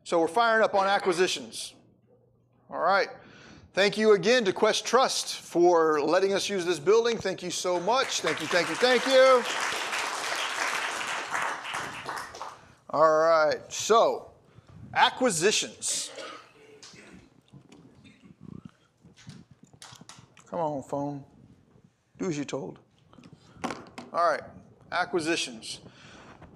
So we're firing up on acquisitions. All right. Thank you again to Quest Trust for letting us use this building. Thank you so much. Thank you, thank you, thank you. All right, so acquisitions. Come on, phone. Do as you're told. All right, acquisitions.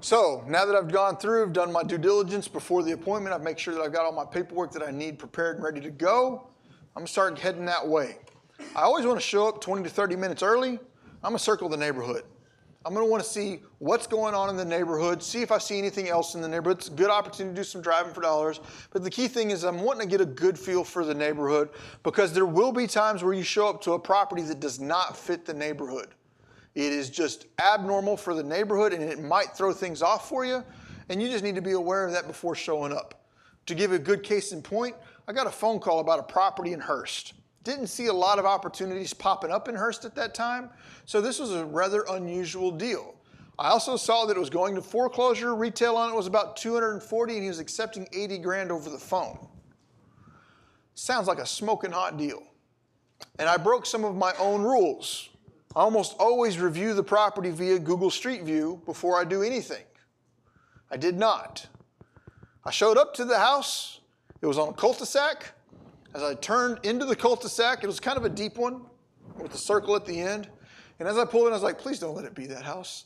So now that I've gone through, I've done my due diligence before the appointment, I've made sure that I've got all my paperwork that I need prepared and ready to go. I'm gonna start heading that way. I always wanna show up 20 to 30 minutes early. I'm gonna circle the neighborhood. I'm gonna wanna see what's going on in the neighborhood, see if I see anything else in the neighborhood. It's a good opportunity to do some driving for dollars. But the key thing is I'm wanting to get a good feel for the neighborhood because there will be times where you show up to a property that does not fit the neighborhood. It is just abnormal for the neighborhood and it might throw things off for you. And you just need to be aware of that before showing up. To give a good case in point, I got a phone call about a property in Hearst. Didn't see a lot of opportunities popping up in Hearst at that time, so this was a rather unusual deal. I also saw that it was going to foreclosure, retail on it was about 240, and he was accepting 80 grand over the phone. Sounds like a smoking hot deal. And I broke some of my own rules. I almost always review the property via Google Street View before I do anything. I did not. I showed up to the house. It was on a cul-de-sac. As I turned into the cul-de-sac, it was kind of a deep one with a circle at the end. And as I pulled in, I was like, please don't let it be that house.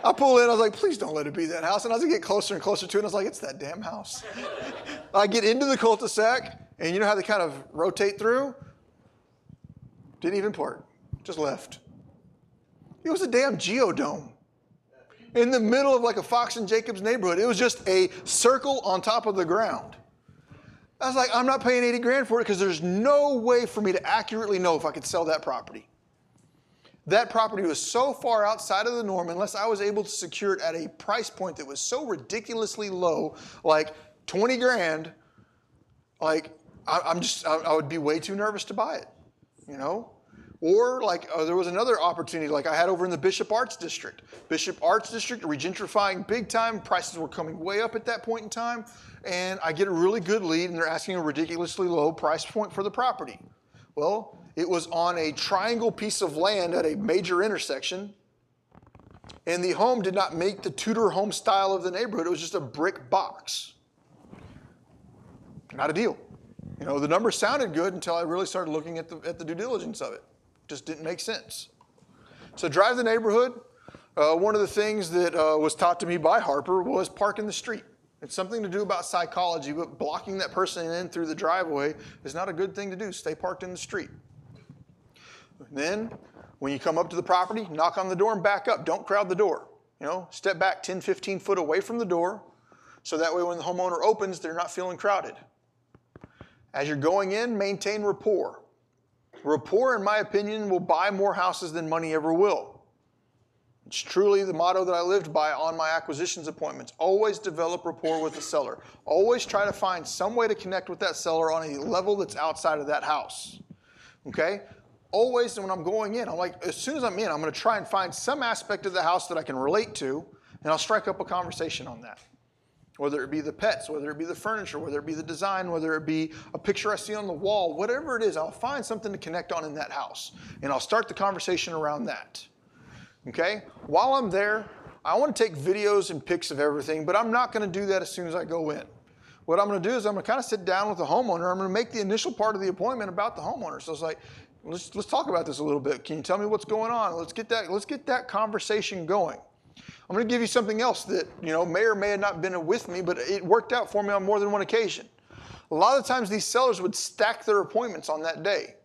I pulled in, I was like, please don't let it be that house. And as I get closer and closer to it, I was like, it's that damn house. I get into the cul-de-sac, and you know how they kind of rotate through? Didn't even part, just left. It was a damn geodome in the middle of like a Fox and Jacobs neighborhood. It was just a circle on top of the ground. I was like, I'm not paying 80 grand for it because there's no way for me to accurately know if I could sell that property. That property was so far outside of the norm unless I was able to secure it at a price point that was so ridiculously low, like 20 grand, like I would be way too nervous to buy it, you know? Or like there was another opportunity like I had over in the Bishop Arts District. Bishop Arts District, regentrifying big time. Prices were coming way up at that point in time. And I get a really good lead and they're asking a ridiculously low price point for the property. Well, it was on a triangle piece of land at a major intersection. And the home did not make the Tudor home style of the neighborhood. It was just a brick box. Not a deal. You know, the numbers sounded good until I really started looking at the due diligence of it. Just didn't make sense. So drive the neighborhood. One of the things that was taught to me by Harper was park in the street. It's something to do about psychology, but blocking that person in through the driveway is not a good thing to do. Stay parked in the street. Then, when you come up to the property, knock on the door and back up. Don't crowd the door. You know, step back 10, 15 foot away from the door, so that way when the homeowner opens, they're not feeling crowded. As you're going in, maintain rapport. Rapport, in my opinion, will buy more houses than money ever will. It's truly the motto that I lived by on my acquisitions appointments. Always develop rapport with the seller. Always try to find some way to connect with that seller on a level that's outside of that house. Okay? Always when I'm going in, I'm like, as soon as I'm in, I'm going to try and find some aspect of the house that I can relate to, and I'll strike up a conversation on that. Whether it be the pets, whether it be the furniture, whether it be the design, whether it be a picture I see on the wall, whatever it is, I'll find something to connect on in that house. And I'll start the conversation around that. Okay? While I'm there, I want to take videos and pics of everything, but I'm not going to do that as soon as I go in. What I'm going to do is I'm going to kind of sit down with the homeowner. I'm going to make the initial part of the appointment about the homeowner. So it's like, let's talk about this a little bit. Can you tell me what's going on? Let's get that conversation going. I'm going to give you something else that, you know, may or may have not been with me, but it worked out for me on more than one occasion. A lot of times these sellers would stack their appointments on that day.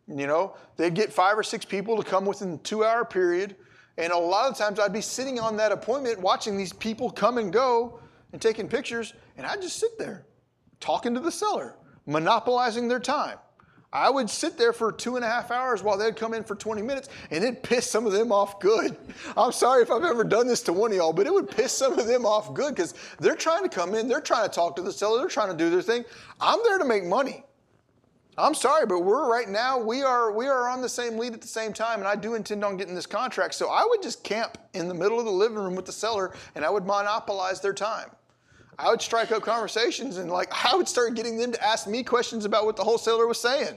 You know, they'd get 5 or 6 people to come within a 2-hour period. And a lot of times I'd be sitting on that appointment watching these people come and go and taking pictures. And I'd just sit there talking to the seller, monopolizing their time. I would sit there for 2.5 hours while they'd come in for 20 minutes, and it'd piss some of them off good. I'm sorry if I've ever done this to one of y'all, but it would piss some of them off good because they're trying to come in, they're trying to talk to the seller, they're trying to do their thing. I'm there to make money. I'm sorry, but we are on the same lead at the same time, and I do intend on getting this contract. So I would just camp in the middle of the living room with the seller, and I would monopolize their time. I would strike up conversations and I would start getting them to ask me questions about what the wholesaler was saying.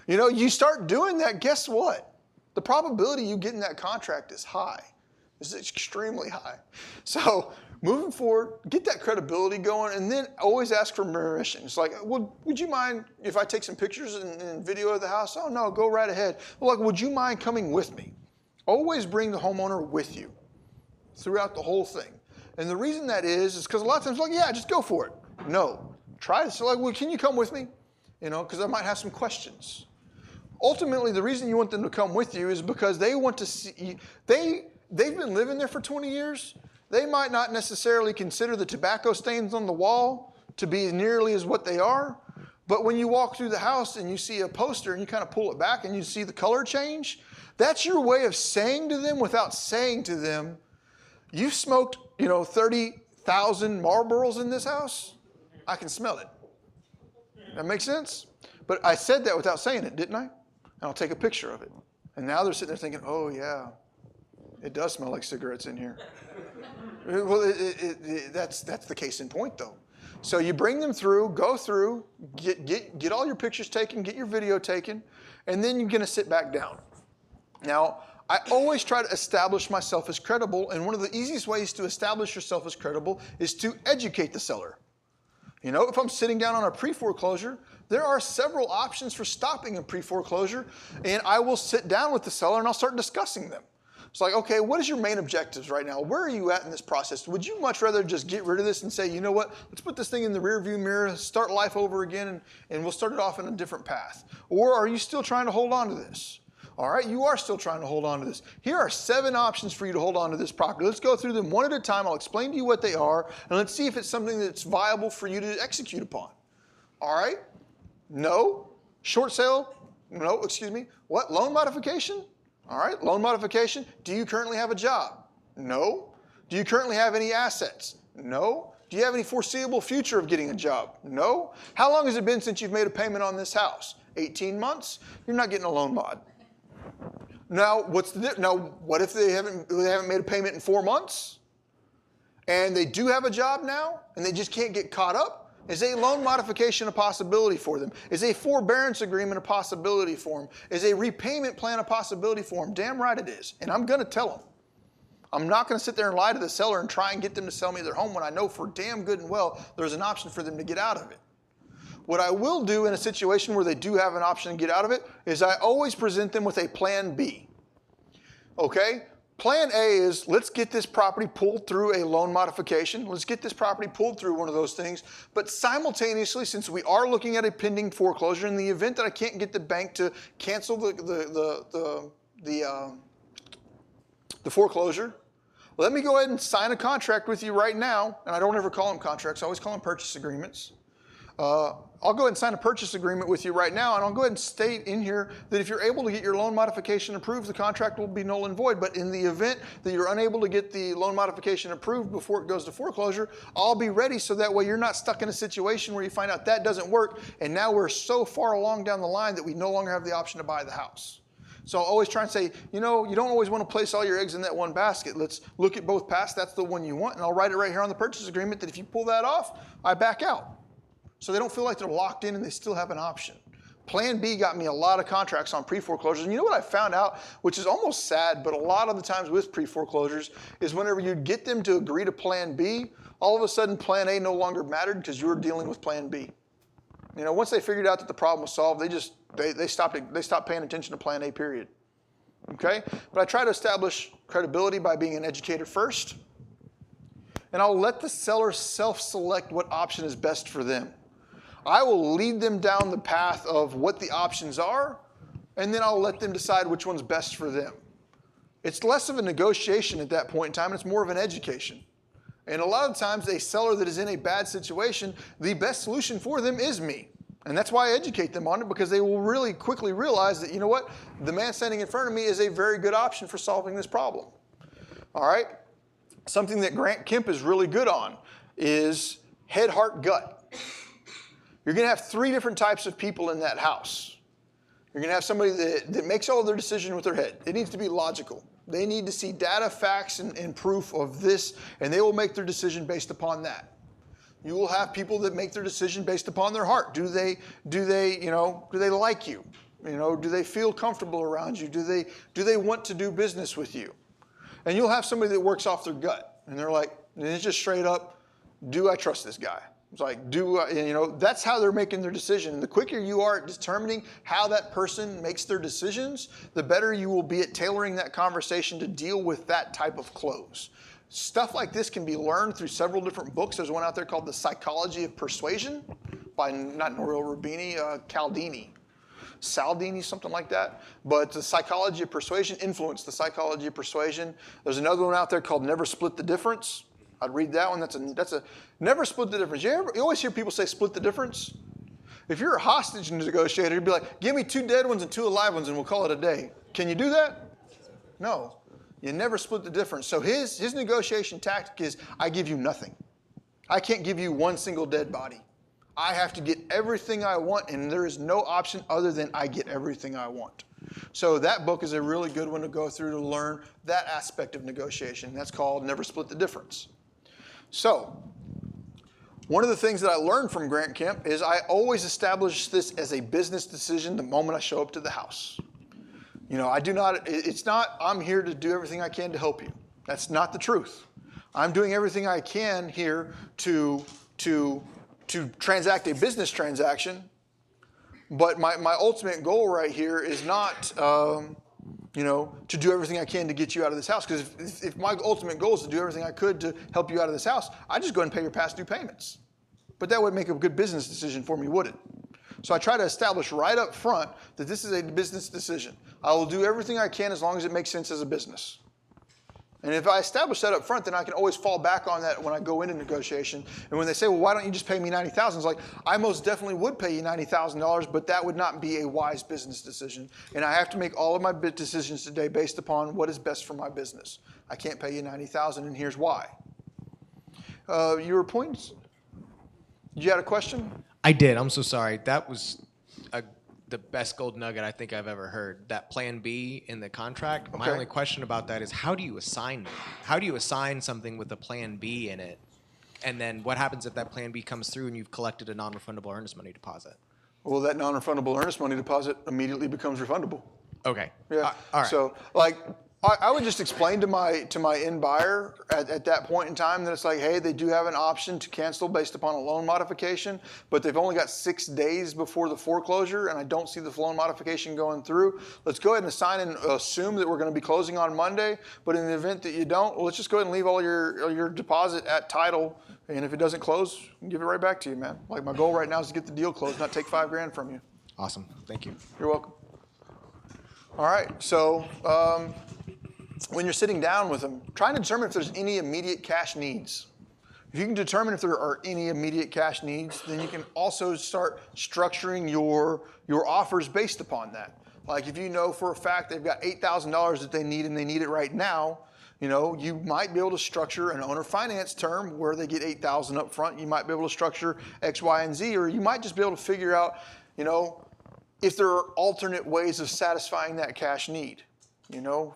You start doing that, guess what? The probability you getting that contract is high. It's extremely high. So moving forward, get that credibility going, and then always ask for permission. It's would you mind if I take some pictures and video of the house? Oh, no, go right ahead. Well, would you mind coming with me? Always bring the homeowner with you throughout the whole thing. And the reason that is because a lot of times, yeah, just go for it. No, try to well, can you come with me? Because I might have some questions. Ultimately, the reason you want them to come with you is because they want to see, they've been living there for 20 years. They might not necessarily consider the tobacco stains on the wall to be nearly as what they are. But when you walk through the house and you see a poster and you kind of pull it back and you see the color change, that's your way of saying to them without saying to them, you've smoked, 30,000 Marlboros in this house. I can smell it. That makes sense? But I said that without saying it, didn't I? And I'll take a picture of it. And now they're sitting there thinking, oh, yeah, it does smell like cigarettes in here. Well, that's the case in point, though. So you bring them through, go through, get all your pictures taken, get your video taken, and then you're going to sit back down. Now, I always try to establish myself as credible, and one of the easiest ways to establish yourself as credible is to educate the seller. If I'm sitting down on a pre-foreclosure, there are several options for stopping a pre-foreclosure, and I will sit down with the seller and I'll start discussing them. It's okay, what is your main objectives right now? Where are you at in this process? Would you much rather just get rid of this and say, you know what, let's put this thing in the rearview mirror, start life over again, and we'll start it off in a different path? Or are you still trying to hold on to this? All right, you are still trying to hold on to this. Here are 7 options for you to hold on to this property. Let's go through them one at a time. I'll explain to you what they are, and let's see if it's something that's viable for you to execute upon. All right? No. Short sale? No, excuse me. What? Loan modification? All right, loan modification. Do you currently have a job? No. Do you currently have any assets? No. Do you have any foreseeable future of getting a job? No. How long has it been since you've made a payment on this house? 18 months? You're not getting a loan mod. Now, what if they haven't made a payment in 4 months? And they do have a job now, and they just can't get caught up? Is a loan modification a possibility for them? Is a forbearance agreement a possibility for them? Is a repayment plan a possibility for them? Damn right it is. And I'm going to tell them. I'm not going to sit there and lie to the seller and try and get them to sell me their home when I know for damn good and well there's an option for them to get out of it. What I will do in a situation where they do have an option to get out of it is I always present them with a plan B. Okay? Plan A is let's get this property pulled through a loan modification. Let's get this property pulled through one of those things. But simultaneously, since we are looking at a pending foreclosure, in the event that I can't get the bank to cancel the foreclosure, let me go ahead and sign a contract with you right now. And I don't ever call them contracts. I always call them purchase agreements. I'll go ahead and sign a purchase agreement with you right now, and I'll go ahead and state in here that if you're able to get your loan modification approved, the contract will be null and void. But in the event that you're unable to get the loan modification approved before it goes to foreclosure, I'll be ready so that way you're not stuck in a situation where you find out that doesn't work, and now we're so far along down the line that we no longer have the option to buy the house. So I'll always try and say, you don't always want to place all your eggs in that one basket. Let's look at both paths. That's the one you want, and I'll write it right here on the purchase agreement that if you pull that off, I back out. So they don't feel like they're locked in and they still have an option. Plan B got me a lot of contracts on pre-foreclosures. And you know what I found out, which is almost sad, but a lot of the times with pre-foreclosures, is whenever you get them to agree to Plan B, all of a sudden Plan A no longer mattered because you were dealing with Plan B. Once they figured out that the problem was solved, they stopped paying attention to Plan A, period. Okay? But I try to establish credibility by being an educator first, and I'll let the seller self-select what option is best for them. I will lead them down the path of what the options are, and then I'll let them decide which one's best for them. It's less of a negotiation at that point in time, and it's more of an education. And a lot of times, a seller that is in a bad situation, the best solution for them is me. And that's why I educate them on it, because they will really quickly realize that, the man standing in front of me is a very good option for solving this problem. All right? Something that Grant Kemp is really good on is head, heart, gut. You're going to have 3 different types of people in that house. You're going to have somebody that makes all of their decision with their head. It needs to be logical. They need to see data, facts, and proof of this, and they will make their decision based upon that. You will have people that make their decision based upon their heart. Do they like you? Do they feel comfortable around you? Do they want to do business with you? And you'll have somebody that works off their gut, and they're like, and it's just straight up, do I trust this guy? It's like, that's how they're making their decision. And the quicker you are at determining how that person makes their decisions, the better you will be at tailoring that conversation to deal with that type of close. Stuff like this can be learned through several different books. There's one out there called The Psychology of Persuasion by not Nouriel Roubini, Cialdini, something like that. But The Psychology of Persuasion, Influence, The Psychology of Persuasion. There's another one out there called Never Split the Difference. I'd read that one. That's a never split the difference. You always hear people say split the difference. If you're a hostage negotiator, you'd be like, give me 2 dead ones and 2 alive ones and we'll call it a day. Can you do that? No. You never split the difference. So his negotiation tactic is, I give you nothing. I can't give you 1 single dead body. I have to get everything I want, and there is no option other than I get everything I want. So that book is a really good one to go through to learn that aspect of negotiation. That's called Never Split the Difference. So, one of the things that I learned from Grant Kemp is I always establish this as a business decision the moment I show up to the house. It's not, I'm here to do everything I can to help you. That's not the truth. I'm doing everything I can here to transact a business transaction, but my ultimate goal right here is not, to do everything I can to get you out of this house. Because if my ultimate goal is to do everything I could to help you out of this house, I'd just go ahead and pay your past due payments. But that would make a good business decision for me, would it? So I try to establish right up front that this is a business decision. I will do everything I can as long as it makes sense as a business. And if I establish that up front, then I can always fall back on that when I go into negotiation. And when they say, well, why don't you just pay me $90,000? It's like, I most definitely would pay you $90,000, but that would not be a wise business decision. And I have to make all of my decisions today based upon what is best for my business. I can't pay you $90,000, and here's why. Your points? You had a question? I did. I'm so sorry. That was the best gold nugget I think I've ever heard. That plan B in the contract. Okay. My only question about that is, how do you assign them? How do you assign something with a plan B in it? And then what happens if that plan B comes through and you've collected a non-refundable earnest money deposit? Well, that non-refundable earnest money deposit immediately becomes refundable. Okay. Yeah. All right. So, I would just explain to my end buyer at that point in time that it's like, hey, they do have an option to cancel based upon a loan modification, but they've only got 6 days before the foreclosure, and I don't see the loan modification going through. Let's go ahead and assign and assume that we're going to be closing on Monday, but in the event that you don't, let's just go ahead and leave all your deposit at title, and if it doesn't close, give it right back to you, man. Like, my goal right now is to get the deal closed, not take $5,000 from you. Awesome. Thank you. You're welcome. All right. So, when you're sitting down with them, trying to determine if there's any immediate cash needs. If you can determine if there are any immediate cash needs, then you can also start structuring your offers based upon that. Like, if you know for a fact they've got $8,000 that they need and they need it right now, you might be able to structure an owner finance term where they get $8,000 up front. You might be able to structure X, Y, and Z, or you might just be able to figure out, if there are alternate ways of satisfying that cash need.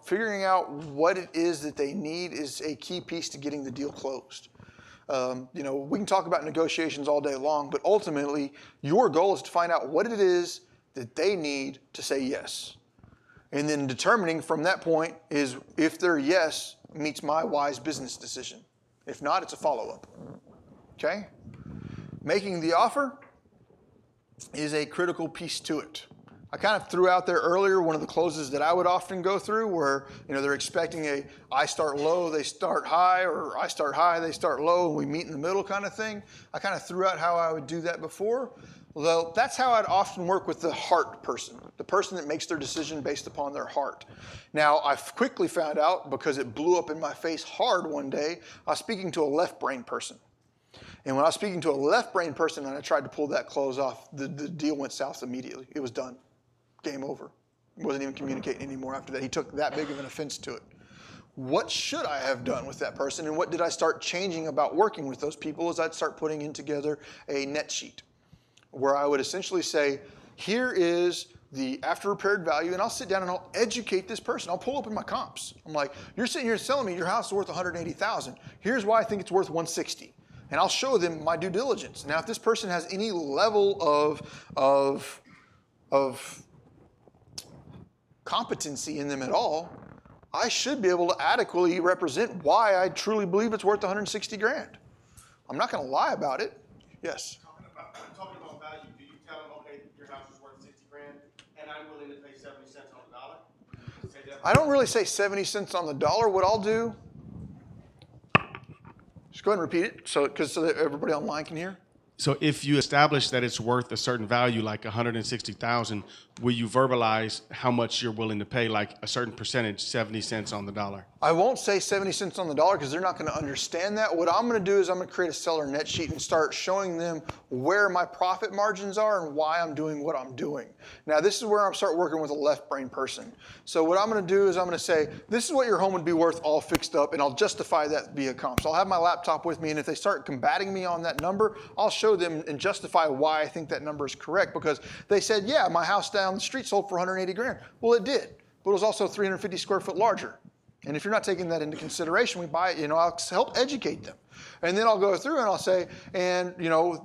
Figuring out what it is that they need is a key piece to getting the deal closed. We can talk about negotiations all day long, but ultimately, your goal is to find out what it is that they need to say yes. And then determining from that point is if their yes meets my wise business decision. If not, it's a follow-up. Okay? Making the offer is a critical piece to it. I kind of threw out there earlier one of the closes that I would often go through where, they're expecting I start low, they start high, or I start high, they start low, and we meet in the middle kind of thing. I kind of threw out how I would do that before. Well, that's how I'd often work with the heart person, the person that makes their decision based upon their heart. Now, I've quickly found out, because it blew up in my face hard one day, I was speaking to a left brain person. And when I was speaking to a left brain person and I tried to pull that close off, the deal went south immediately. It was done. Game over. Wasn't even communicating anymore after that. He took that big of an offense to it. What should I have done with that person, and what did I start changing about working with those people? Is I'd start putting in together a net sheet where I would essentially say, here is the after repaired value, and I'll sit down and I'll educate this person. I'll pull up in my comps. I'm like, you're sitting here telling me your house is worth $180,000. Here's why I think it's worth $160,000. and I'll show them my due diligence. Now, if this person has any level of competency in them at all, I should be able to adequately represent why I truly believe it's worth 160 grand. I'm not going to lie about it. Yes. Talking about value, do you tell them, okay, your house is worth 60 grand, and I'm willing to pay 70 cents on the dollar? I don't really say 70 cents on the dollar. What I'll do, just go ahead and repeat it so that everybody online can hear. So if you establish that it's worth a certain value, like 160,000, will you verbalize how much you're willing to pay, like a certain percentage, 70 cents on the dollar? I won't say 70 cents on the dollar because they're not going to understand that. What I'm going to do is I'm going to create a seller net sheet and start showing them where my profit margins are and why I'm doing what I'm doing. Now, this is where I'm start working with a left brain person. So what I'm going to do is I'm going to say, this is what your home would be worth all fixed up, and I'll justify that via comps. I'll have my laptop with me, and if they start combating me on that number, I'll show them and justify why I think that number is correct, because they said, yeah, my house down the street sold for 180 grand. Well, it did, but it was also 350 square foot larger. And if you're not taking that into consideration, we buy it, I'll help educate them. And then I'll go through and I'll say, and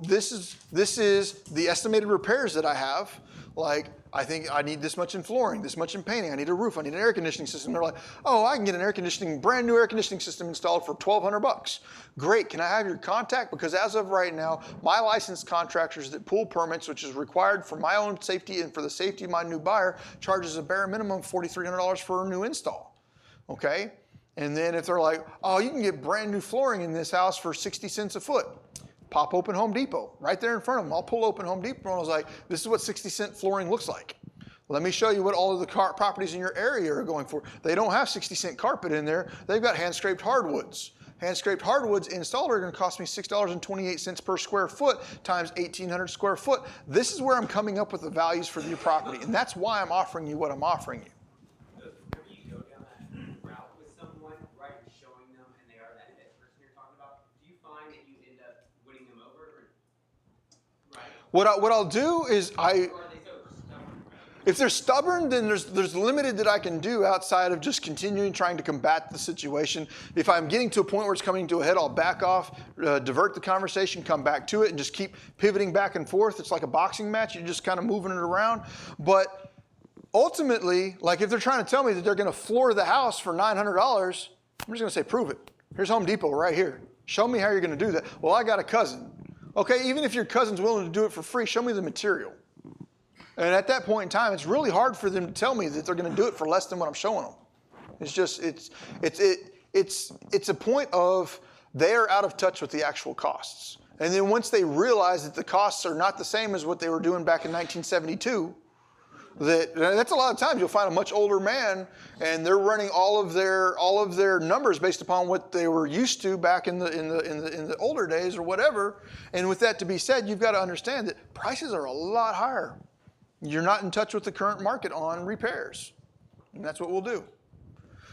this is the estimated repairs that I have. Like, I think I need this much in flooring, this much in painting, I need a roof, I need an air conditioning system. They're like, oh, I can get an brand new air conditioning system installed for $1,200. Great, can I have your contact? Because as of right now, my licensed contractors that pull permits, which is required for my own safety and for the safety of my new buyer, charges a bare minimum of $4,300 for a new install. Okay? And then if they're like, oh, you can get brand new flooring in this house for 60 cents a foot. Pop open Home Depot right there in front of them. I'll pull open Home Depot and I was like, this is what 60-cent flooring looks like. Let me show you what all of the properties in your area are going for. They don't have 60-cent carpet in there. They've got hand-scraped hardwoods. Hand-scraped hardwoods installed are going to cost me $6.28 per square foot times 1,800 square foot. This is where I'm coming up with the values for your property, and that's why I'm offering you what I'm offering you. What I'll do is if they're stubborn, then there's limited that I can do outside of just continuing trying to combat the situation. If I'm getting to a point where it's coming to a head, I'll back off, divert the conversation, come back to it, and just keep pivoting back and forth. It's like a boxing match. You're just kind of moving it around. But ultimately, like if they're trying to tell me that they're going to floor the house for $900, I'm just going to say, prove it. Here's Home Depot right here. Show me how you're going to do that. Well, I got a cousin. Okay, even if your cousin's willing to do it for free, show me the material. And at that point in time, it's really hard for them to tell me that they're going to do it for less than what I'm showing them. It's just, it's a point of they are out of touch with the actual costs. And then once they realize that the costs are not the same as what they were doing back in 1972, that's a lot of times you'll find a much older man and they're running all of their numbers based upon what they were used to back in the older days or whatever. And with that to be said, you've got to understand that prices are a lot higher. You're not in touch with the current market on repairs, and that's what we'll do.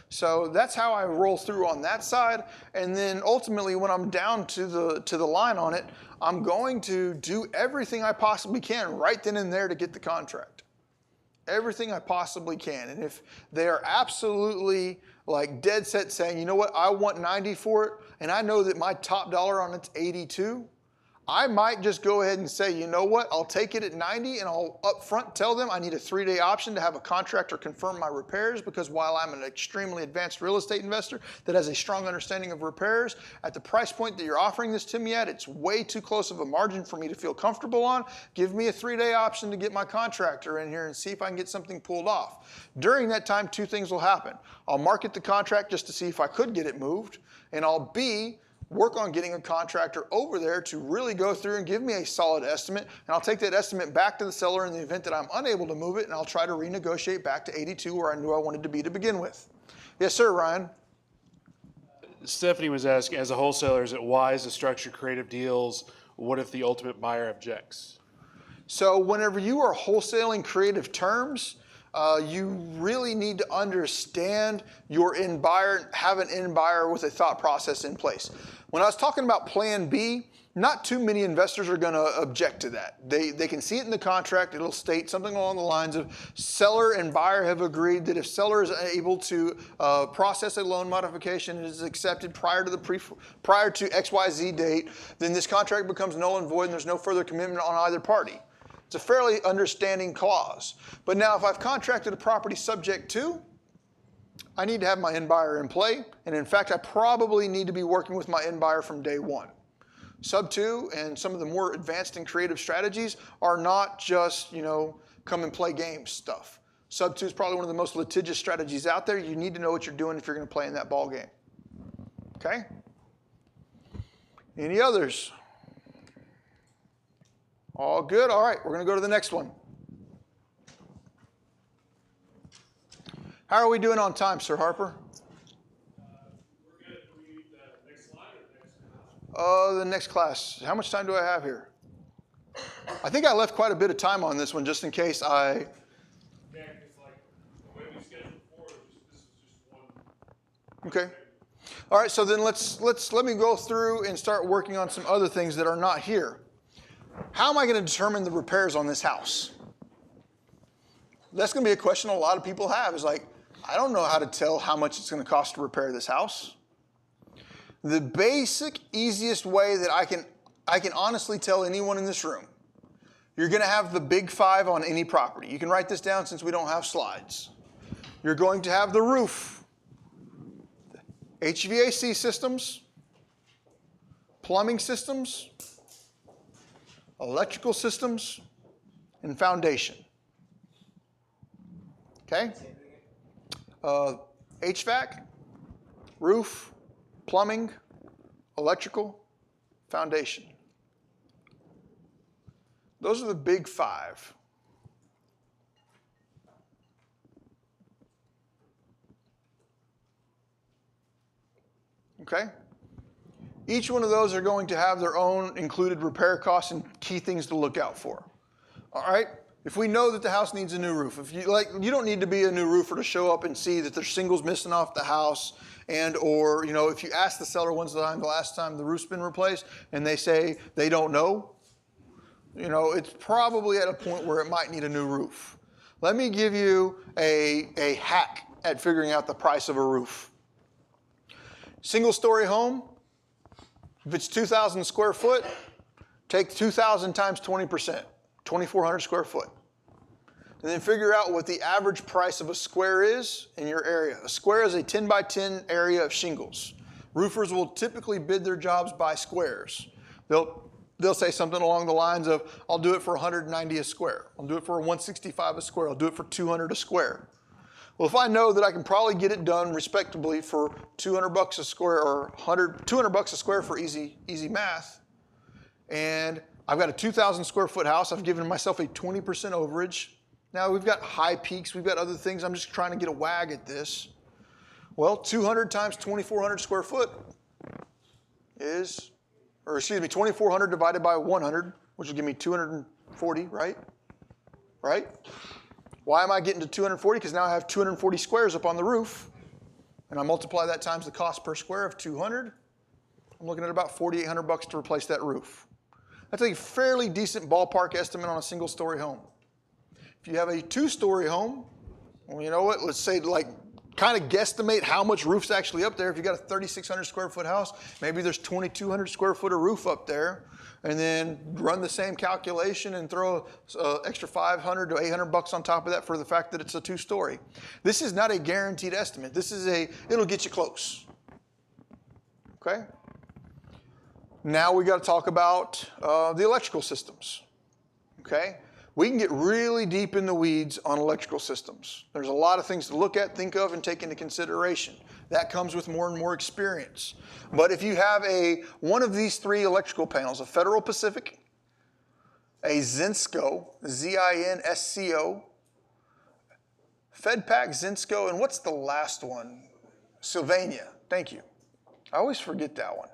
So that's how I roll through on that side. And then ultimately when I'm down to the line on it, I'm going to do everything I possibly can right then and there to get the contract. Everything I possibly can. And if they are absolutely like dead set saying, you know what, I want 90 for it, and I know that my top dollar on it's 82, I might just go ahead and say, you know what, I'll take it at 90 and I'll up front tell them I need a 3-day option to have a contractor confirm my repairs, because while I'm an extremely advanced real estate investor that has a strong understanding of repairs, at the price point that you're offering this to me at, it's way too close of a margin for me to feel comfortable on. Give me a 3-day option to get my contractor in here and see if I can get something pulled off. During that time, 2 things will happen. I'll market the contract just to see if I could get it moved, and I'll work on getting a contractor over there to really go through and give me a solid estimate, and I'll take that estimate back to the seller in the event that I'm unable to move it, and I'll try to renegotiate back to 82 where I knew I wanted to be to begin with. Yes, sir, Ryan. Stephanie was asking, as a wholesaler, is it wise to structure creative deals? What if the ultimate buyer objects? So whenever you are wholesaling creative terms, you really need to understand your end buyer, have an end buyer with a thought process in place. When I was talking about plan B, not too many investors are going to object to that. They can see it in the contract. It'll state something along the lines of seller and buyer have agreed that if seller is able to process a loan modification and is accepted prior to XYZ date, then this contract becomes null and void and there's no further commitment on either party. It's a fairly understanding clause. But now if I've contracted a property subject to, I need to have my end buyer in play. And in fact, I probably need to be working with my end buyer from day one. Sub 2 and some of the more advanced and creative strategies are not just, come and play games stuff. Sub 2 is probably one of the most litigious strategies out there. You need to know what you're doing if you're going to play in that ball game. Okay? Any others? All good? All right, we're going to go to the next one. How are we doing on time, Sir Harper? We're good. Do we need the next slide or next? The next class. How much time do I have here? I think I left quite a bit of time on this one just in case I... Yeah, because like the way we scheduled before, this is just one. Okay. All right, so then let me go through and start working on some other things that are not here. How am I going to determine the repairs on this house? That's going to be a question a lot of people have is like, I don't know how to tell how much it's going to cost to repair this house. The basic, easiest way that I can honestly tell anyone in this room, you're going to have the big 5 on any property. You can write this down since we don't have slides. You're going to have the roof, HVAC systems, plumbing systems, electrical systems, and foundation. Okay? HVAC, roof, plumbing, electrical, foundation. Those are the big 5. Okay? Each one of those are going to have their own included repair costs and key things to look out for. All right? If we know that the house needs a new roof, you don't need to be a new roofer to show up and see that there's shingles missing off the house, or if you ask the seller when's the last time the roof's been replaced, and they say they don't know, it's probably at a point where it might need a new roof. Let me give you a hack at figuring out the price of a roof. Single-story home, if it's 2,000 square foot, take 2,000 times 20%. 2,400 square foot. And then figure out what the average price of a square is in your area. A square is a 10 by 10 area of shingles. Roofers will typically bid their jobs by squares. They'll say something along the lines of, I'll do it for 190 a square. I'll do it for 165 a square. I'll do it for 200 a square. Well, if I know that I can probably get it done respectably for 200 bucks a square or 200 bucks a square for easy math, and I've got a 2,000 square foot house. I've given myself a 20% overage. Now we've got high peaks. We've got other things. I'm just trying to get a wag at this. Well, 200 times 2,400 square foot is, 2,400 divided by 100, which will give me 240, right? Right? Why am I getting to 240? Because now I have 240 squares up on the roof. And I multiply that times the cost per square of 200. I'm looking at about 4,800 bucks to replace that roof. That's a fairly decent ballpark estimate on a single-story home. If you have a 2-story home, well, you know what? Let's say kind of guesstimate how much roof's actually up there. If you got a 3,600 square foot house, maybe there's 2,200 square foot of roof up there, and then run the same calculation and throw extra 500 to 800 bucks on top of that for the fact that it's a 2-story. This is not a guaranteed estimate. It'll get you close. Okay? Now we got to talk about the electrical systems, okay? We can get really deep in the weeds on electrical systems. There's a lot of things to look at, think of, and take into consideration. That comes with more and more experience. But if you have one of these 3 electrical panels, a Federal Pacific, a Zinsco, Z-I-N-S-C-O, FedPac, Zinsco, and what's the last one? Sylvania, thank you. I always forget that one.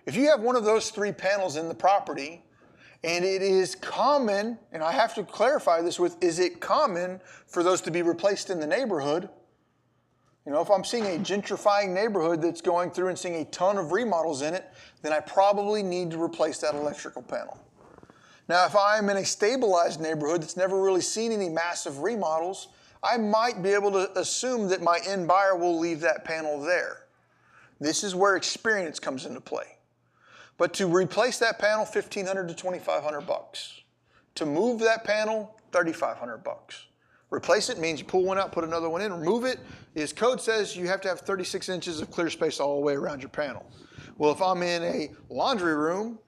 If you have one of those 3 panels in the property, and it is common, and I have to clarify this with, is it common for those to be replaced in the neighborhood? You know, if I'm seeing a gentrifying neighborhood that's going through and seeing a ton of remodels in it, then I probably need to replace that electrical panel. Now, if I'm in a stabilized neighborhood that's never really seen any massive remodels, I might be able to assume that my end buyer will leave that panel there. This is where experience comes into play. But to replace that panel, $1,500 to $2,500. To move that panel, $3,500. Replace it means you pull one out, put another one in. Remove it is code says you have to have 36 inches of clear space all the way around your panel. Well, if I'm in a laundry room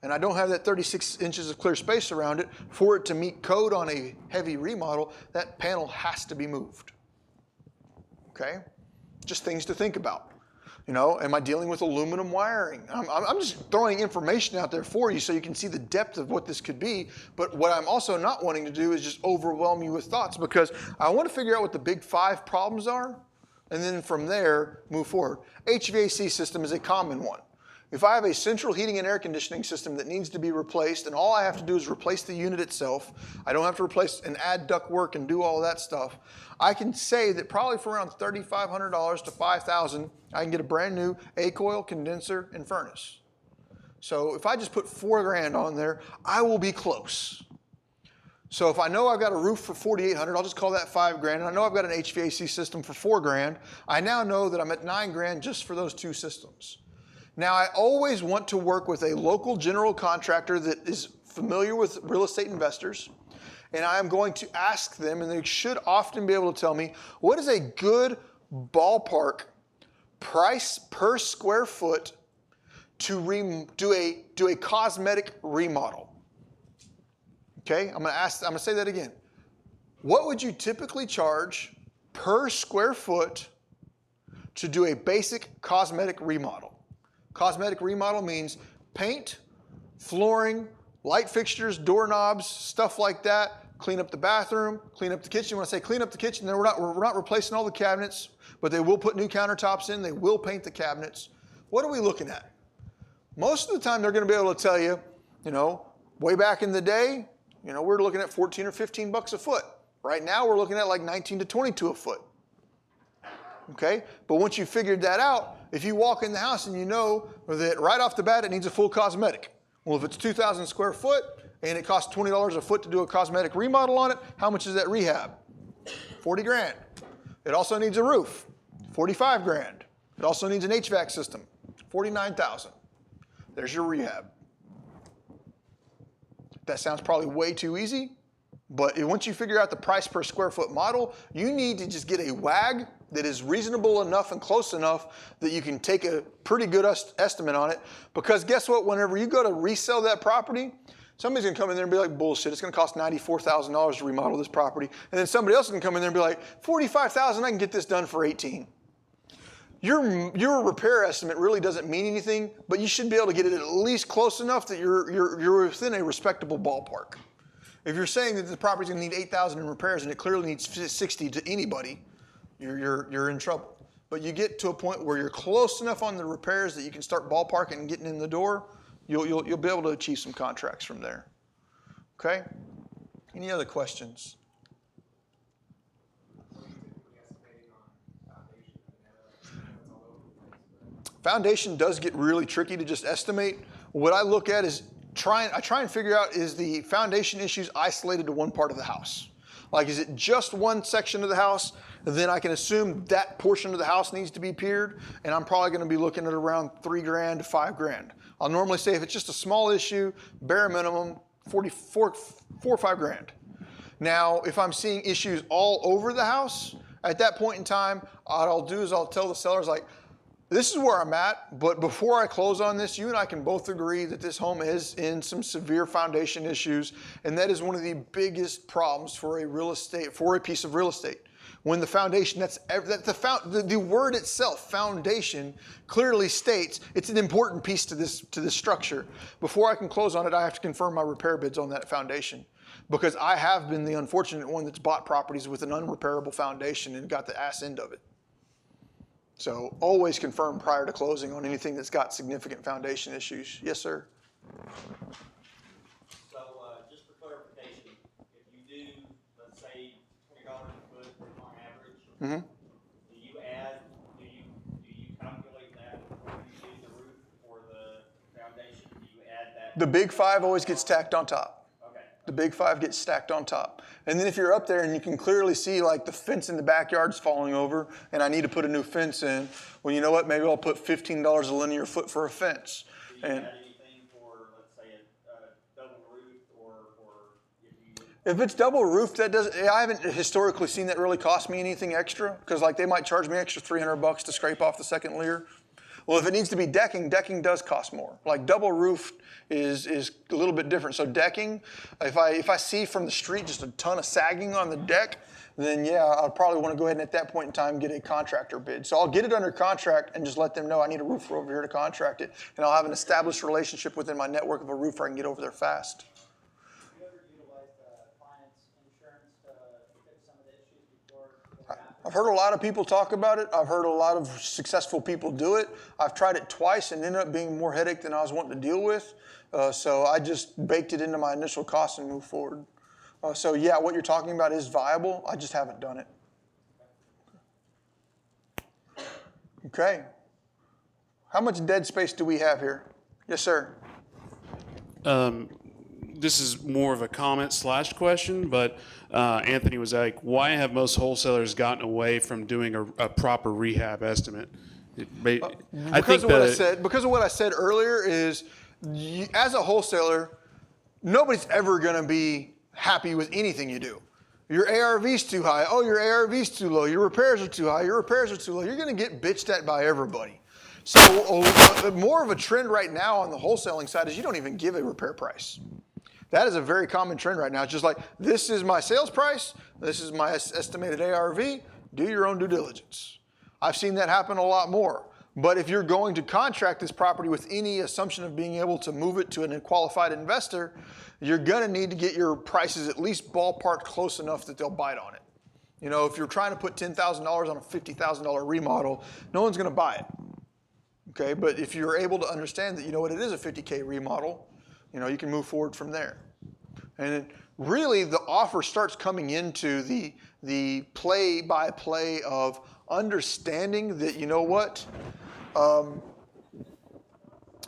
and I don't have that 36 inches of clear space around it, for it to meet code on a heavy remodel, that panel has to be moved. Okay? Just things to think about. You know, am I dealing with aluminum wiring? I'm just throwing information out there for you so you can see the depth of what this could be. But what I'm also not wanting to do is just overwhelm you with thoughts, because I want to figure out what the big 5 problems are, and then from there, move forward. HVAC system is a common one. If I have a central heating and air conditioning system that needs to be replaced, and all I have to do is replace the unit itself, I don't have to replace and add ductwork and do all that stuff, I can say that probably for around $3,500 to $5,000, I can get a brand new A-coil, condenser, and furnace. So if I just put $4,000 on there, I will be close. So if I know I've got a roof for $4,800, I'll just call that $5,000. And I know I've got an HVAC system for $4,000. I now know that I'm at $9,000 just for those 2 systems. Now, I always want to work with a local general contractor that is familiar with real estate investors, and I am going to ask them, and they should often be able to tell me, what is a good ballpark price per square foot to do a cosmetic remodel? Okay, I'm going to say that again. What would you typically charge per square foot to do a basic cosmetic remodel? Cosmetic remodel means paint, flooring, light fixtures, doorknobs, stuff like that. Clean up the bathroom, clean up the kitchen. When I say clean up the kitchen, then we're not replacing all the cabinets, but they will put new countertops in. They will paint the cabinets. What are we looking at? Most of the time, they're going to be able to tell you, you know, way back in the day, you know, we're looking at 14 or 15 bucks a foot. Right now, we're looking at like 19 to 22 a foot. Okay, but once you figured that out, if you walk in the house and you know that right off the bat it needs a full cosmetic. Well, if it's 2,000 square foot and it costs $20 a foot to do a cosmetic remodel on it, how much is that rehab? $40,000. It also needs a roof, $45,000. It also needs an HVAC system, $49,000. There's your rehab. That sounds probably way too easy, but once you figure out the price per square foot model, you need to just get a WAG that is reasonable enough and close enough that you can take a pretty good estimate on it. Because guess what? Whenever you go to resell that property, somebody's going to come in there and be like, bullshit, it's going to cost $94,000 to remodel this property. And then somebody else can come in there and be like, $45,000, I can get this done for $18,000. Your repair estimate really doesn't mean anything, but you should be able to get it at least close enough that you're within a respectable ballpark. If you're saying that the property's going to need $8,000 in repairs and it clearly needs $60,000 to anybody, you're in trouble. But you get to a point where you're close enough on the repairs that you can start ballparking and getting in the door, you'll be able to achieve some contracts from there. Okay? Any other questions? Foundation does get really tricky to just estimate. What I look at is I try and figure out, is the foundation issues isolated to one part of the house? Like, is it just one section of the house? Then I can assume that portion of the house needs to be piered, and I'm probably going to be looking at around $3,000 to $5,000. I'll normally say if it's just a small issue, bare minimum, $4,000 or $5,000. Now, if I'm seeing issues all over the house, at that point in time, what I'll do is I'll tell the sellers, like, this is where I'm at, but before I close on this, you and I can both agree that this home is in some severe foundation issues, and that is one of the biggest problems for a piece of real estate. When the foundation, the word itself, foundation, clearly states it's an important piece to this structure. Before I can close on it, I have to confirm my repair bids on that foundation, because I have been the unfortunate one that's bought properties with an unrepairable foundation and got the ass end of it. So always confirm prior to closing on anything that's got significant foundation issues. Yes, sir? So just for clarification, if you do, let's say, $20 a foot on average, do you add The big five always gets tacked on top. Okay. The big five gets stacked on top. And then if you're up there and you can clearly see like the fence in the backyard's falling over and I need to put a new fence in, well, you know what? Maybe I'll put $15 a linear foot for a fence. Do you And got anything for, let's say, a double roof or if you? if it's double roofed, that doesn't, I haven't historically seen that really cost me anything extra because like they might charge me extra $300 to scrape off the second layer. Well, if it needs to be decking, decking does cost more. Like double roofed is a little bit different. So decking, if I see from the street just a ton of sagging on the deck, then yeah, I'll probably want to go ahead and at that point in time get a contractor bid. So I'll get it under contract and just let them know I need a roofer over here to contract it. And I'll have an established relationship within my network of a roofer I can get over there fast. You ever utilize the client's insurance to fix some of the issues before they happen? I've heard a lot of people talk about it. I've heard a lot of successful people do it. I've tried it twice and ended up being more headache than I was wanting to deal with. So I just baked it into my initial cost and moved forward. So yeah, what you're talking about is viable. I just haven't done it. Okay. How much dead space do we have here? Yes, sir. This is more of a comment / question, but Anthony was like, why have most wholesalers gotten away from doing a proper rehab estimate? Because of what I said earlier is, as a wholesaler, nobody's ever going to be happy with anything you do. Your ARV's too high. Oh, your ARV's too low. Your repairs are too high. Your repairs are too low. You're going to get bitched at by everybody. So more of a trend right now on the wholesaling side is you don't even give a repair price. That is a very common trend right now. It's just like, this is my sales price. This is my estimated ARV. Do your own due diligence. I've seen that happen a lot more. But if you're going to contract this property with any assumption of being able to move it to an qualified investor, you're going to need to get your prices at least ballparked close enough that they'll bite on it. You know, if you're trying to put $10,000 on a $50,000 remodel, no one's going to buy it. Okay, but if you're able to understand that, you know what, it is a $50K remodel, you know, you can move forward from there. And really the offer starts coming into the play-by-play of understanding that, you know what,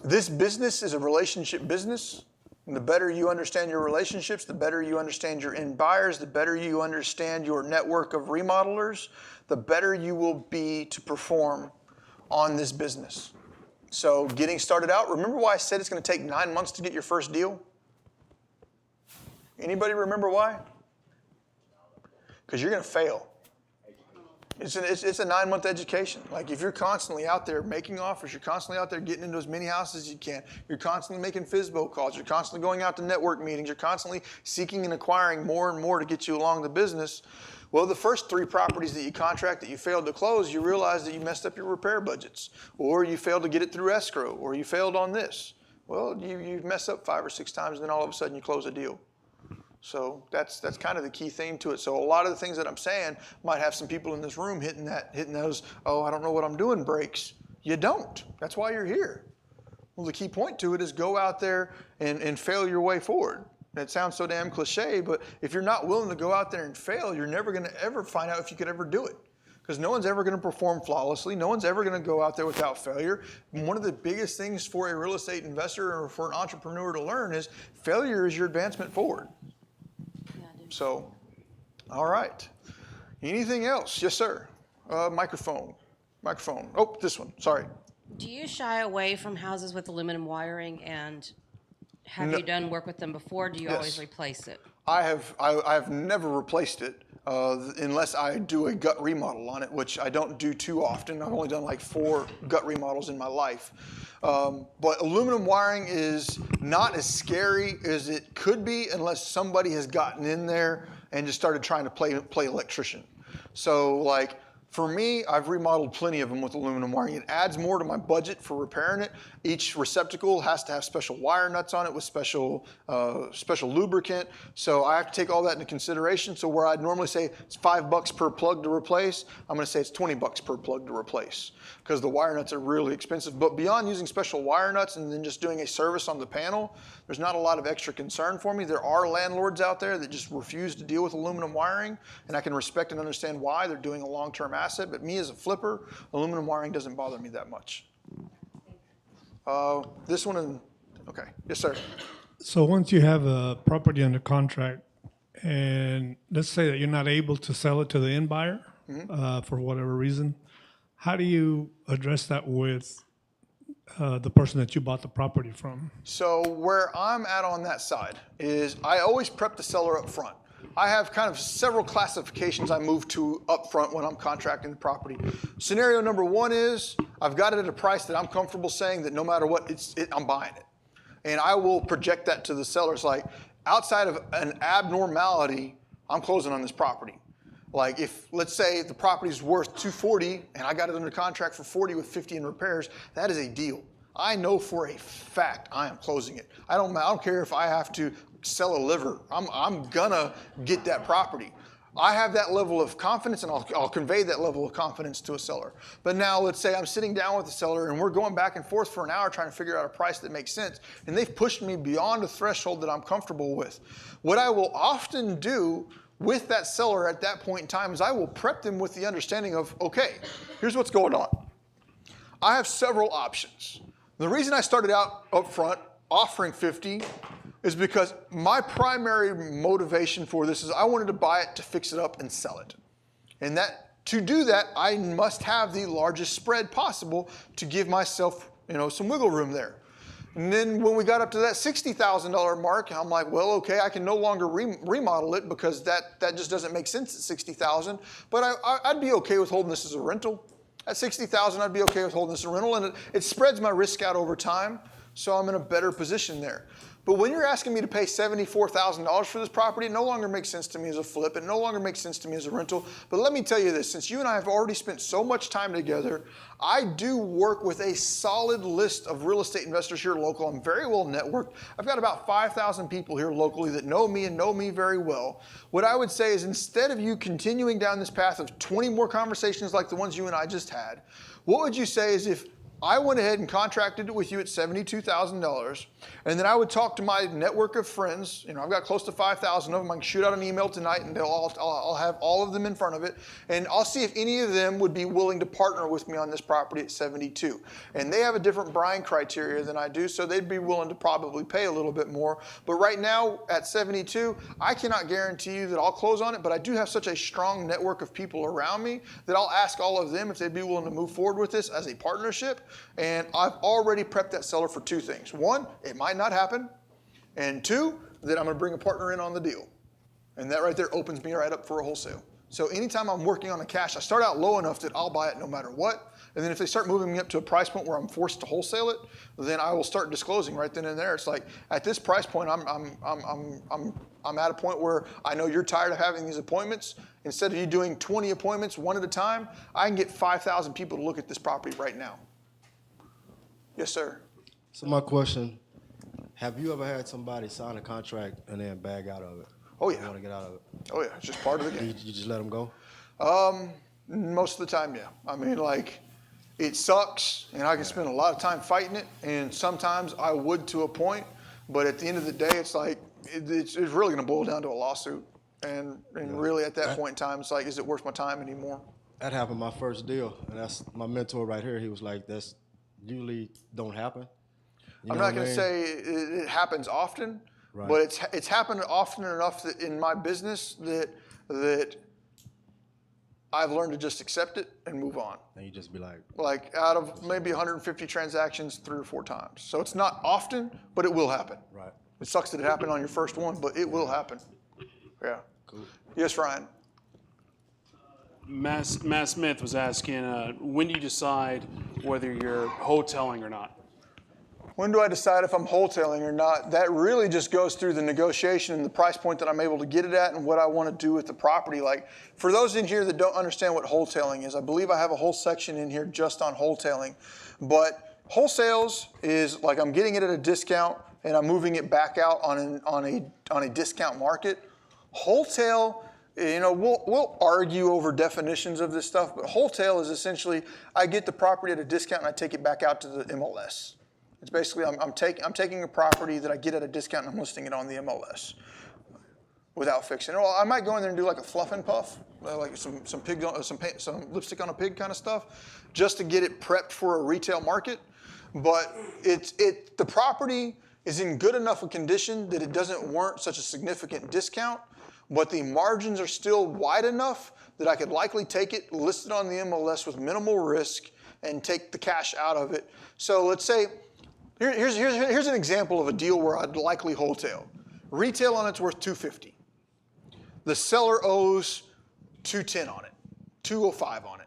this business is a relationship business. And the better you understand your relationships, the better you understand your end buyers, the better you understand your network of remodelers, the better you will be to perform on this business. So getting started out, remember why I said it's going to take 9 months to get your first deal? Anybody remember why? Because you're going to fail. It's a 9-month education. Like if you're constantly out there making offers, you're constantly out there getting into as many houses as you can, you're constantly making FSBO calls, you're constantly going out to network meetings, you're constantly seeking and acquiring more and more to get you along the business. Well, the first 3 properties that you contract that you failed to close, you realize that you messed up your repair budgets, or you failed to get it through escrow, or you failed on this. Well, you mess up 5 or 6 times, and then all of a sudden you close a deal. So that's kind of the key thing to it. So a lot of the things that I'm saying might have some people in this room hitting those, oh, I don't know what I'm doing breaks. You don't. That's why you're here. Well, the key point to it is go out there and fail your way forward. That sounds so damn cliche, but if you're not willing to go out there and fail, you're never going to ever find out if you could ever do it. Because no one's ever going to perform flawlessly. No one's ever going to go out there without failure. And one of the biggest things for a real estate investor or for an entrepreneur to learn is failure is your advancement forward. So, all right. Anything else? Yes, sir. Microphone. Oh, this one. Sorry. Do you shy away from houses with aluminum wiring, and have No. you done work with them before? Do you Yes. always replace it? I've never replaced it unless I do a gut remodel on it, which I don't do too often. I've only done like 4 gut remodels in my life. But aluminum wiring is not as scary as it could be unless somebody has gotten in there and just started trying to play electrician. So like, for me, I've remodeled plenty of them with aluminum wiring. It adds more to my budget for repairing it. Each receptacle has to have special wire nuts on it with special lubricant. So I have to take all that into consideration. So where I'd normally say it's $5 per plug to replace, I'm going to say it's $20 per plug to replace because the wire nuts are really expensive. But beyond using special wire nuts and then just doing a service on the panel, there's not a lot of extra concern for me. There are landlords out there that just refuse to deal with aluminum wiring, and I can respect and understand why. They're doing a long-term asset, but me as a flipper, aluminum wiring doesn't bother me that much. This one Okay, yes, sir. So once you have a property under contract, and let's say that you're not able to sell it to the end buyer for whatever reason, how do you address that with the person that you bought the property from? So where I'm at on that side is I always prep the seller up front. I have kind of several classifications I move to up front when I'm contracting the property. Scenario number one is I've got it at a price that I'm comfortable saying that no matter what, I'm buying it. And I will project that to the sellers like outside of an abnormality, I'm closing on this property. Like if, let's say the property's worth $240 and I got it under contract for $40 with $50 in repairs, that is a deal. I know for a fact I am closing it. I don't care if I have to sell a liver. I'm gonna get that property. I have that level of confidence, and I'll convey that level of confidence to a seller. But now let's say I'm sitting down with the seller and we're going back and forth for an hour trying to figure out a price that makes sense, and they've pushed me beyond a threshold that I'm comfortable with. What I will often do with that seller at that point in time is I will prep them with the understanding of, okay, here's what's going on. I have several options. The reason I started out up front offering 50 is because my primary motivation for this is I wanted to buy it to fix it up and sell it. And to do that, I must have the largest spread possible to give myself, some wiggle room there. And then when we got up to that $60,000 mark, I'm like, well, okay, I can no longer remodel it because that just doesn't make sense at $60,000. But I'd be okay with holding this as a rental. At $60,000, I'd be okay with holding this as a rental, and it spreads my risk out over time, so I'm in a better position there. But when you're asking me to pay $74,000 for this property, it no longer makes sense to me as a flip. It no longer makes sense to me as a rental. But let me tell you this, since you and I have already spent so much time together, I do work with a solid list of real estate investors here local. I'm very well networked. I've got about 5,000 people here locally that know me and know me very well. What I would say is instead of you continuing down this path of 20 more conversations like the ones you and I just had, what would you say is if I went ahead and contracted it with you at $72,000, and then I would talk to my network of friends. I've got close to 5,000 of them. I can shoot out an email tonight, and I'll have all of them in front of it, and I'll see if any of them would be willing to partner with me on this property at 72. And they have a different buying criteria than I do, so they'd be willing to probably pay a little bit more. But right now at 72, I cannot guarantee you that I'll close on it, but I do have such a strong network of people around me that I'll ask all of them if they'd be willing to move forward with this as a partnership. And I've already prepped that seller for two things. One, it might not happen. And two, that I'm going to bring a partner in on the deal. And that right there opens me right up for a wholesale. So anytime I'm working on a cash, I start out low enough that I'll buy it no matter what. And then if they start moving me up to a price point where I'm forced to wholesale it, then I will start disclosing right then and there. It's like at this price point, I'm at a point where I know you're tired of having these appointments. Instead of you doing 20 appointments one at a time, I can get 5,000 people to look at this property right now. Yes, sir. So my question, have you ever had somebody sign a contract and then bag out of it? Oh, yeah. They want to get out of it? Oh, yeah. It's just part of the game. You just let them go? Most of the time, yeah. I mean, like, it sucks, and I can spend a lot of time fighting it, and sometimes I would to a point, but at the end of the day, it's like, it's really going to boil down to a lawsuit. And really at that point in time, it's like, is it worth my time anymore? That happened my first deal, and that's my mentor right here. He was like, that's usually don't happen. I'm not going to say it happens often, right, but it's happened often enough that in my business that I've learned to just accept it and move on. And you just be like out of maybe 150 transactions, 3 or 4 times. So it's not often, but it will happen. Right. It sucks that it happened on your first one, but it will happen. Yeah. Cool. Yes, Ryan. Matt Smith was asking, when do you decide whether you're wholesaling or not? When do I decide if I'm wholesaling or not? That really just goes through the negotiation and the price point that I'm able to get it at and what I want to do with the property. Like, for those in here that don't understand what wholesaling is, I believe I have a whole section in here just on wholesaling. But wholesales is like I'm getting it at a discount and I'm moving it back out on a discount market. Wholesale, we'll argue over definitions of this stuff, but wholesale is essentially I get the property at a discount and I take it back out to the MLS. It's basically I'm taking a property that I get at a discount and I'm listing it on the MLS without fixing it. Well, I might go in there and do like a fluff and puff, like some lipstick on a pig kind of stuff, just to get it prepped for a retail market. But the property is in good enough a condition that it doesn't warrant such a significant discount, but the margins are still wide enough that I could likely take it, list it on the MLS with minimal risk, and take the cash out of it. So let's say, here's an example of a deal where I'd likely wholesale. Retail on it's worth $250. The seller owes $210 on it, $205 on it.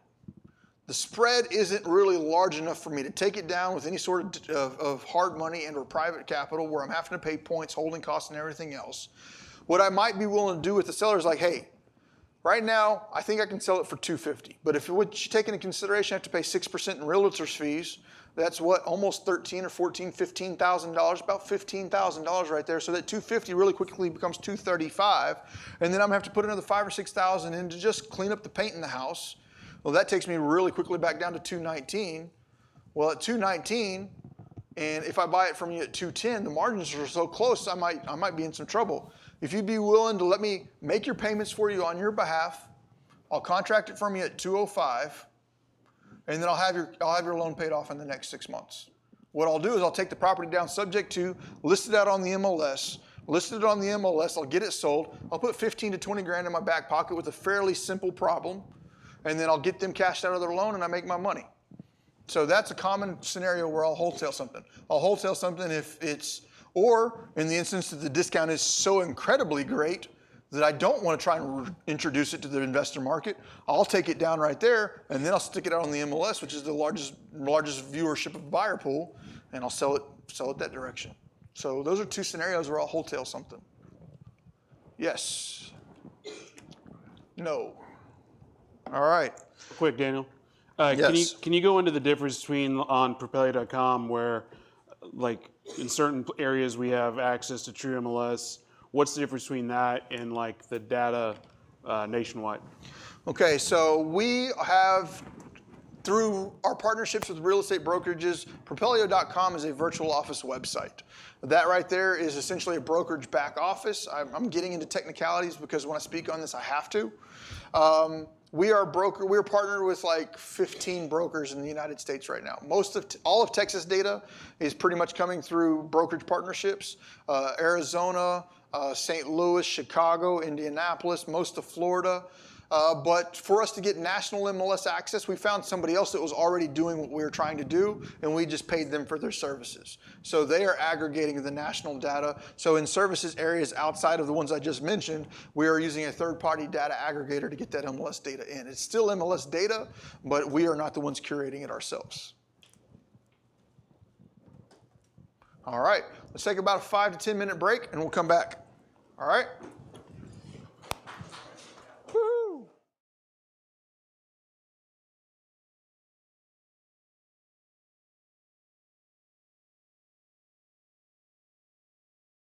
The spread isn't really large enough for me to take it down with any sort of hard money and or private capital where I'm having to pay points, holding costs, and everything else. What I might be willing to do with the seller is like, hey, right now, I think I can sell it for $250. But if what you take into consideration, I have to pay 6% in realtor's fees. That's what, almost $13,000 or $14,000, $15,000, about $15,000 right there. So that $250 really quickly becomes $235, and then I'm gonna have to put another $5,000 or $6,000 in to just clean up the paint in the house. Well, that takes me really quickly back down to $219. Well, at $219, and if I buy it from you at $210, the margins are so close, I might be in some trouble. If you'd be willing to let me make your payments for you on your behalf, I'll contract it from you at $205, and then I'll have your loan paid off in the next 6 months. What I'll do is I'll take the property down subject to, list it out on the MLS, I'll get it sold, I'll put 15 to 20 grand in my back pocket with a fairly simple problem, and then I'll get them cashed out of their loan and I make my money. So that's a common scenario where I'll wholesale something. I'll wholesale something if it's, or in the instance that the discount is so incredibly great that I don't want to try and introduce it to the investor market, I'll take it down right there and then I'll stick it out on the MLS, which is the largest viewership of buyer pool, and I'll sell it that direction. So those are two scenarios where I'll wholesale something. Yes. No. All right. Quick, Daniel. Yes. Can you go into the difference between on Propelio.com where, like, in certain areas we have access to true MLS? What's the difference between that and like the data nationwide? Okay, so we have, through our partnerships with real estate brokerages, Propelio.com is a virtual office website. That right there is essentially a brokerage back office. I'm getting into technicalities because when I speak on this, I have to. We are partnered with like 15 brokers in the United States right now. All of Texas data is pretty much coming through brokerage partnerships. Arizona, St. Louis, Chicago, Indianapolis, most of Florida. But for us to get national MLS access, we found somebody else that was already doing what we were trying to do, and we just paid them for their services. So they are aggregating the national data. So in services areas outside of the ones I just mentioned, we are using a third-party data aggregator to get that MLS data in. It's still MLS data, but we are not the ones curating it ourselves. All right, let's take about a 5 to 10 minute break, and we'll come back. All right?